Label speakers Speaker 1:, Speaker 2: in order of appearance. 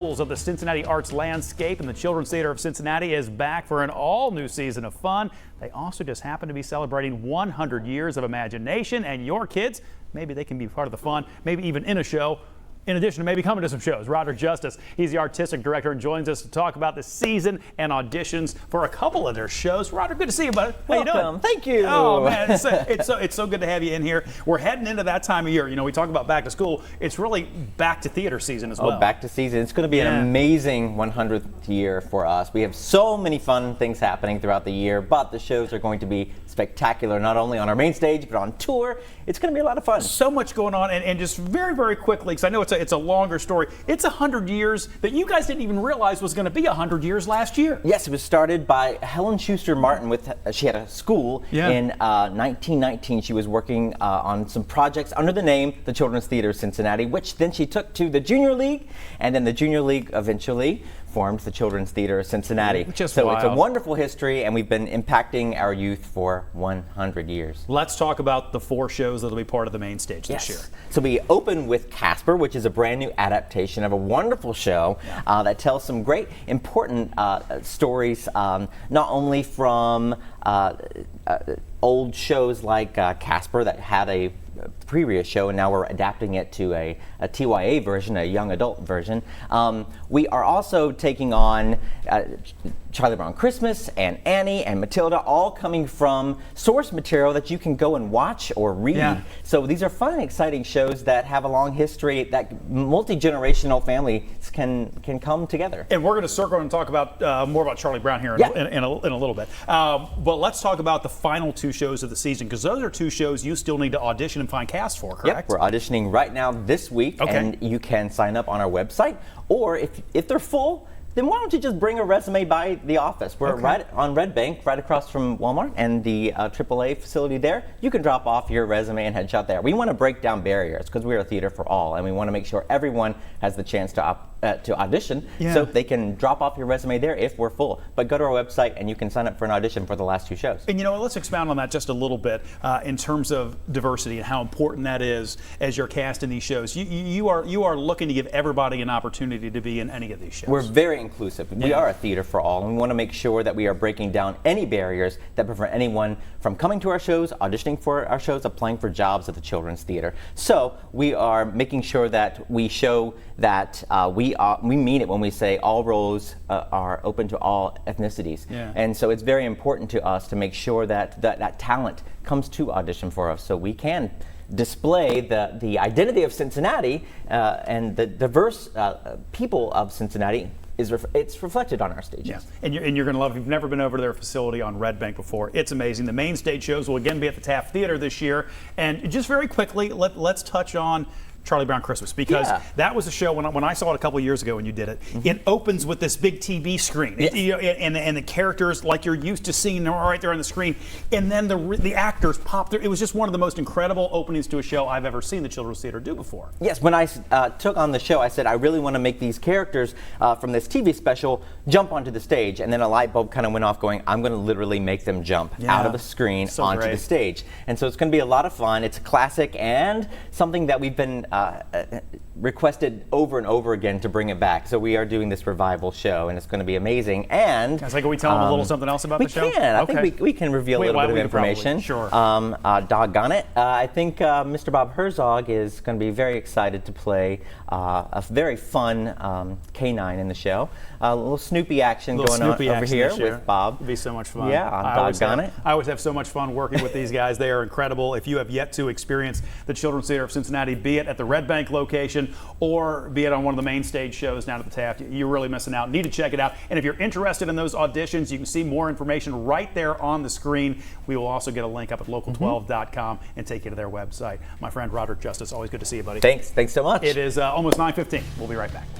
Speaker 1: Of the Cincinnati arts landscape, and the Children's Theater of Cincinnati is back for an all-new season of fun. They also just happen to be celebrating 100 years of imagination, and your kids, maybe they can be part of the fun, maybe even in a show, in addition to maybe coming to some shows. Roderick Justice, he's the artistic director and joins us to talk about the season and auditions for a couple of their shows. Roderick, good to see you, buddy. How you doing?
Speaker 2: Thank you.
Speaker 1: Oh, man, it's so good to have you in here. We're heading into that time of year. You know, we talk about back to school. It's really back to theater season as well.
Speaker 2: Oh, back to season. It's going to be an amazing 100th year for us. We have so many fun things happening throughout the year, but the shows are going to be spectacular, not only on our main stage, but on tour. It's going to be a lot of fun.
Speaker 1: So much going on, and just very, very quickly, because I know it's a longer story. It's 100 years that you guys didn't even realize was going to be 100 years last year.
Speaker 2: Yes, it was started by Helen Schuster Martin. She had a school in 1919. She was working on some projects under the name the Children's Theater of Cincinnati, which then she took to the Junior League, and then the Junior League eventually formed the Children's Theater of Cincinnati.
Speaker 1: So wild.
Speaker 2: It's a wonderful history, and we've been impacting our youth for 100 years.
Speaker 1: Let's talk about the 4 shows that'll be part of the main stage this year.
Speaker 2: So we open with Casper, which is a brand new adaptation of a wonderful show that tells some great, important stories, not only from old shows like Casper that had a previous show, and now we're adapting it to a TYA version, a young adult version. We are also taking on Charlie Brown Christmas and Annie and Matilda, all coming from source material that you can go and watch or read. So these are fun and exciting shows that have a long history that multi-generational families can come together.
Speaker 1: And we're going to circle and talk about more about Charlie Brown here in a little bit. But let's talk about the final 2 shows of the season, because those are 2 shows you still need to audition and find cast for, correct?
Speaker 2: Yep, we're auditioning right now this week, and you can sign up on our website, or if they're full, then why don't you just bring a resume by the office? We're right on Red Bank, right across from Walmart and the AAA facility there. You can drop off your resume and headshot there. We want to break down barriers because we're a theater for all, and we want to make sure everyone has the chance to audition, so they can drop off your resume there if we're full. But go to our website and you can sign up for an audition for the last 2 shows.
Speaker 1: And you know what, let's expound on that just a little bit in terms of diversity and how important that is as you're casting these shows. You are looking to give everybody an opportunity to be in any of these shows.
Speaker 2: We're very inclusive. We are a theater for all, and we want to make sure that we are breaking down any barriers that prevent anyone from coming to our shows, auditioning for our shows, applying for jobs at the Children's Theater. So we are making sure that we show that we mean it when we say all roles are open to all ethnicities. And so it's very important to us to make sure that that talent comes to audition for us, so we can display the identity of Cincinnati and the diverse people of Cincinnati. It's reflected on our stages.
Speaker 1: And you're going to love it. If you've never been over to their facility on Red Bank before, it's amazing. The main stage shows will again be at the Taft Theater this year. And just very quickly, let's touch on Charlie Brown Christmas, because that was a show when I saw it a couple of years ago when you did it. It opens with this big TV screen, and the characters like you're used to seeing them right there on the screen, and then the actors pop through. It was just one of the most incredible openings to a show I've ever seen the Children's Theater do before.
Speaker 2: Yes, when I took on the show, I said I really want to make these characters from this TV special jump onto the stage, and then a light bulb kind of went off going, I'm going to literally make them jump out of the screen onto the stage. And so it's going to be a lot of fun. It's a classic and something that we've been requested over and over again to bring it back. So we are doing this revival show, and it's going to be amazing. And
Speaker 1: can we tell them a little something else about the show?
Speaker 2: We can. I think we can reveal a little bit of information.
Speaker 1: Sure.
Speaker 2: Doggone it. I think Mr. Bob Herzog is going to be very excited to play a very fun canine in the show. A little Snoopy action going on over here with Bob.
Speaker 1: It'll be so much fun.
Speaker 2: Yeah, doggone it.
Speaker 1: I always have so much fun working with these guys. They are incredible. If you have yet to experience the Children's Theater of Cincinnati, be it at the Red Bank location or be it on one of the main stage shows down at the Taft, you're really missing out. Need to check it out. And if you're interested in those auditions, you can see more information right there on the screen. We will also get a link up at local12.com and take you to their website. My friend Roderick Justice, always good to see you, buddy.
Speaker 2: Thanks so much.
Speaker 1: It is almost 9:15. We'll be right back.